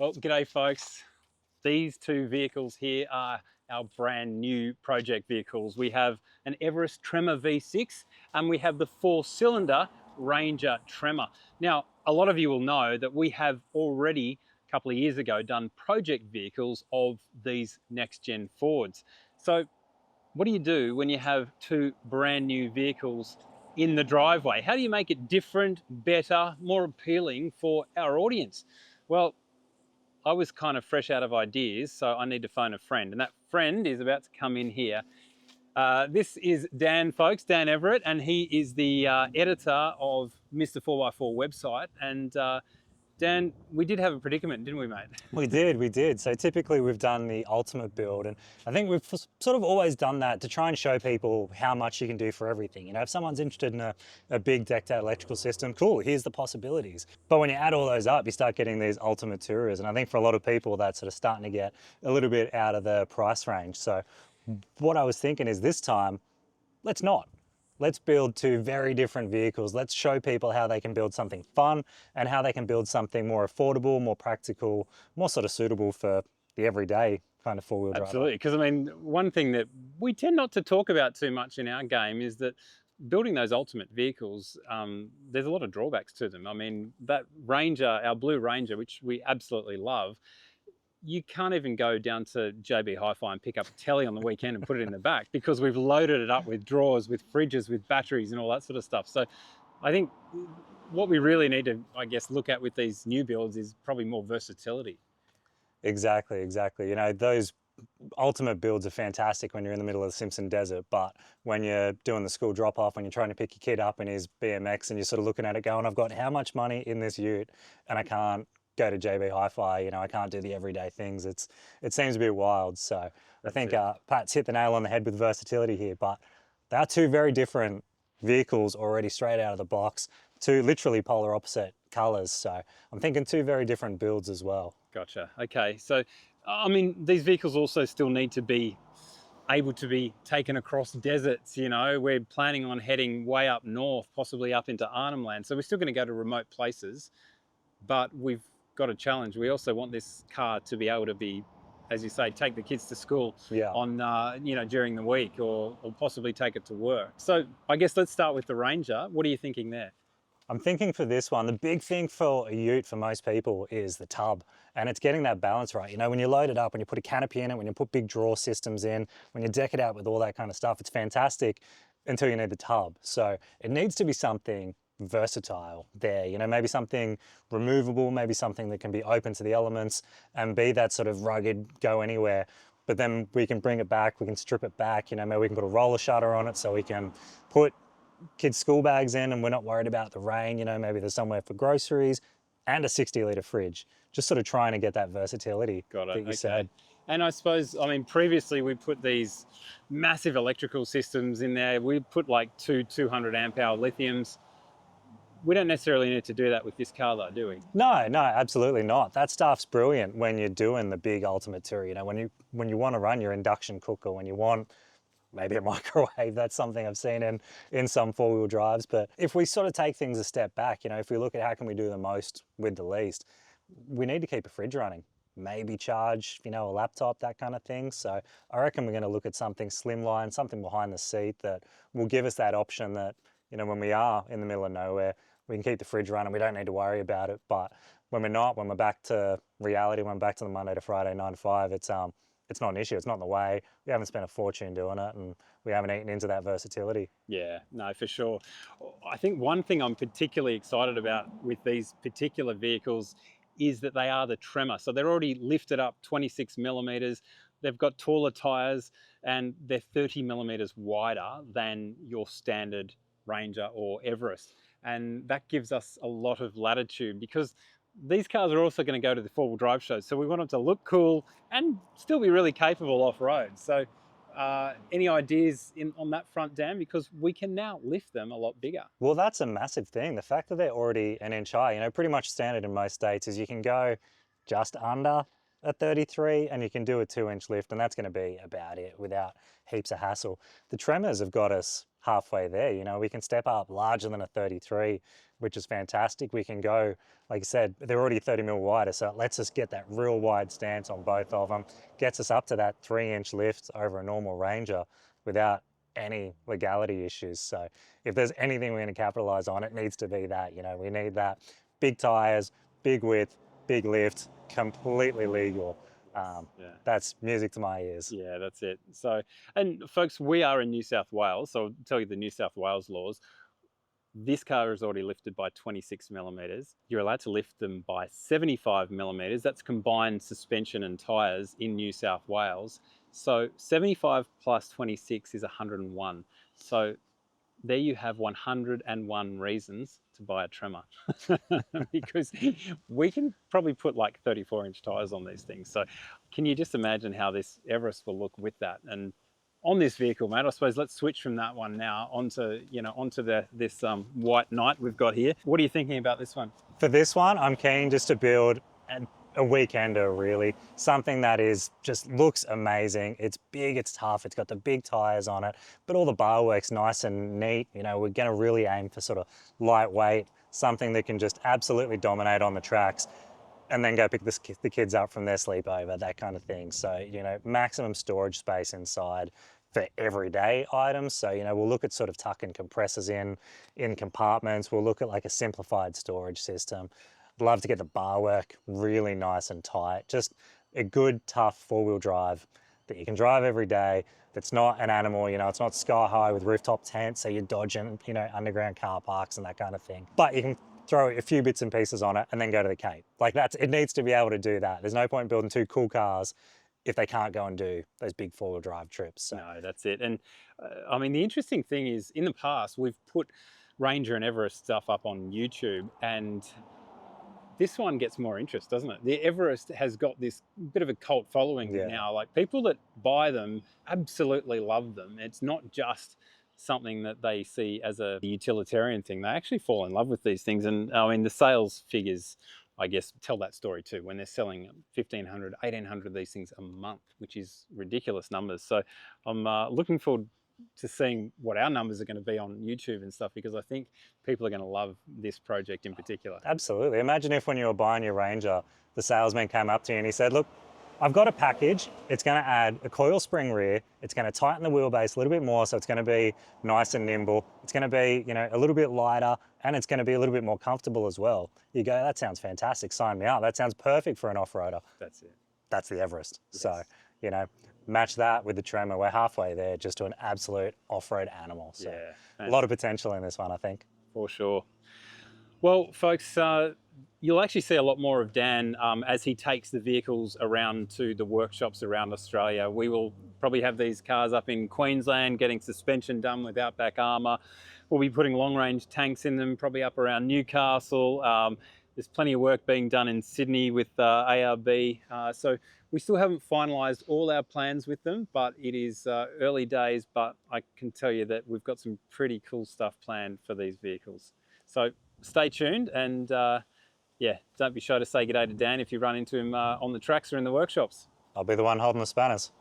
Well, g'day folks. These two vehicles here are our brand new project vehicles. We have an Everest Tremor V6 and we have the 4-cylinder Ranger Tremor. Now, a lot of you will know that we have already, a couple of years ago, done project vehicles of these next-gen Fords. So what do you do when you have two brand new vehicles in the driveway? How do you make it different, better, more appealing for our audience? Well, I was kind of fresh out of ideas, so I need to phone a friend, and that friend is about to come in here. This is Dan, folks, Dan Everett, and he is the editor of Mr. 4x4 website. And Dan, we did have a predicament, didn't we, mate? We did. So typically we've done the ultimate build, and I think we've sort of always done that to try and show people how much you can do for everything. You know, if someone's interested in a big decked out electrical system, cool, here's the possibilities. But when you add all those up, you start getting these ultimate tourers. And I think for a lot of people, that's sort of starting to get a little bit out of the price range. So what I was thinking is this time, let's not. Let's build two very different vehicles. Let's show people how they can build something fun and how they can build something more affordable, more practical, more sort of suitable for the everyday kind of four-wheel driver. Absolutely, because I mean, one thing that we tend not to talk about too much in our game is that building those ultimate vehicles, there's a lot of drawbacks to them. I mean, that Ranger, our blue Ranger, which we absolutely love, you can't even go down to JB Hi-Fi and pick up a telly on the weekend and put it in the back because we've loaded it up with drawers, with fridges, with batteries and all that sort of stuff. So I think what we really need to, I guess, look at with these new builds is probably more versatility. Exactly. You know, those ultimate builds are fantastic when you're in the middle of the Simpson Desert, but when you're doing the school drop-off, when you're trying to pick your kid up in his BMX and you're sort of looking at it going, I've got how much money in this ute and I can't go to JB Hi-Fi, you know, I can't do the everyday things. It seems a bit wild. So I think Pat's hit the nail on the head with versatility here, but they are two very different vehicles already straight out of the box, two literally polar opposite colors. So I'm thinking two very different builds as well. Gotcha. Okay. So, I mean, these vehicles also still need to be able to be taken across deserts. You know, we're planning on heading way up north, possibly up into Arnhem Land. So we're still going to go to remote places, but we've got a challenge. We also want this car to be able to be, as you say, take the kids to school Yeah. on, you know, during the week, or possibly take it to work. So I guess let's start with the Ranger. What are you thinking there? I'm thinking for this one, the big thing for a ute for most people is the tub, and it's getting that balance right. You know, when you load it up, when you put a canopy in it, when you put big drawer systems in, when you deck it out with all that kind of stuff, it's fantastic until you need the tub. So it needs to be something versatile there, you know, maybe something removable, maybe something that can be open to the elements and be that sort of rugged, go anywhere. But then we can bring it back, we can strip it back, you know, maybe we can put a roller shutter on it so we can put kids' school bags in and we're not worried about the rain, you know, maybe there's somewhere for groceries and a 60-litre fridge. Just sort of trying to get that versatility Got it. that you Okay. said. And I suppose, I mean, previously we put these massive electrical systems in there. We put like two 200 amp hour lithiums. We don't necessarily need to do that with this car though, do we? No, absolutely not. That stuff's brilliant when you're doing the big ultimate tour, you know, when you want to run your induction cooker, when you want maybe a microwave. That's something I've seen in some four-wheel drives. But if we sort of take things a step back, you know, if we look at how can we do the most with the least, we need to keep a fridge running. Maybe charge, you know, a laptop, that kind of thing. So I reckon we're going to look at something slimline, something behind the seat that will give us that option that, you know, when we are in the middle of nowhere, we can keep the fridge running. We don't need to worry about it. But when we're not, when we're back to reality, when we're back to the Monday to Friday 9 to 5, it's not an issue. It's not in the way. We haven't spent a fortune doing it, and we haven't eaten into that versatility. Yeah, no, for sure. I think one thing I'm particularly excited about with these particular vehicles is that they are the Tremor. So they're already lifted up 26 millimeters. They've got taller tires and they're 30 millimeters wider than your standard Ranger or Everest. And that gives us a lot of latitude because these cars are also going to go to the four-wheel drive shows. So we want them to look cool and still be really capable off-road. So any ideas on that front, Dan? Because we can now lift them a lot bigger. Well, that's a massive thing. The fact that they're already an inch high, you know, pretty much standard in most states is you can go just under a 33 and you can do a 2-inch lift, and that's going to be about it without heaps of hassle. The Tremors have got us halfway there. You know, we can step up larger than a 33, which is fantastic. We can go, like I said, they're already 30 mil wider, so it lets us get that real wide stance on both of them, gets us up to that 3-inch lift over a normal Ranger without any legality issues. So if there's anything we're going to capitalize on, it needs to be that. You know, we need that big tires, big width, big lift, completely legal. Yeah. That's music to my ears. Yeah, that's it. So, and folks, we are in New South Wales, so I'll tell you the New South Wales laws. This car is already lifted by 26 millimeters. You're allowed to lift them by 75 millimeters. That's combined suspension and tires in New South Wales. So 75 plus 26 is 101. So there you have 101 reasons to buy a Tremor because we can probably put like 34-inch tires on these things. So can you just imagine how this Everest will look with that? And on this vehicle, mate, I suppose let's switch from that one now onto, you know, onto this White Knight we've got here. What are you thinking about this one? For this one, I'm keen just to build a weekender, really. Something that is just looks amazing. It's big, it's tough, it's got the big tires on it, but all the bar work's nice and neat. You know, we're gonna really aim for sort of lightweight, something that can just absolutely dominate on the tracks and then go pick the kids up from their sleepover, that kind of thing. So, you know, maximum storage space inside for everyday items. So, you know, we'll look at sort of tucking compressors in compartments. We'll look at like a simplified storage system. I'd love to get the bar work really nice and tight. Just a good, tough four-wheel drive that you can drive every day. That's not an animal, you know, it's not sky high with rooftop tents, so you're dodging, you know, underground car parks and that kind of thing. But you can throw a few bits and pieces on it and then go to the Cape. Like it needs to be able to do that. There's no point building two cool cars if they can't go and do those big four-wheel drive trips. So. No, that's it. And I mean, the interesting thing is in the past, we've put Ranger and Everest stuff up on YouTube, and this one gets more interest, doesn't it? The Everest has got this bit of a cult following now. Like people that buy them absolutely love them. It's not just something that they see as a utilitarian thing. They actually fall in love with these things. And I mean, the sales figures, I guess, tell that story too, when they're selling 1,500, 1,800 of these things a month, which is ridiculous numbers. So I'm looking forward to seeing what our numbers are going to be on YouTube and stuff, because I think people are going to love this project in particular. Absolutely. Imagine if when you were buying your Ranger, the salesman came up to you and he said, look, I've got a package. It's going to add a coil spring rear. It's going to tighten the wheelbase a little bit more, so it's going to be nice and nimble. It's going to be, you know, a little bit lighter, and it's going to be a little bit more comfortable as well. You go, that sounds fantastic. Sign me up. That sounds perfect for an off-roader. That's it. That's the Everest. Yes. So, you know, match that with the Tremor. We're halfway there, just to an absolute off-road animal. So Yeah, a lot of potential in this one, I think. For sure. Well, folks, you'll actually see a lot more of Dan as he takes the vehicles around to the workshops around Australia. We will probably have these cars up in Queensland getting suspension done with Outback Armour. We'll be putting long-range tanks in them, probably up around Newcastle. There's plenty of work being done in Sydney with ARB. So we still haven't finalised all our plans with them, but it is early days. But I can tell you that we've got some pretty cool stuff planned for these vehicles. So stay tuned, and yeah, don't be shy to say g'day to Dan if you run into him on the tracks or in the workshops. I'll be the one holding the spanners.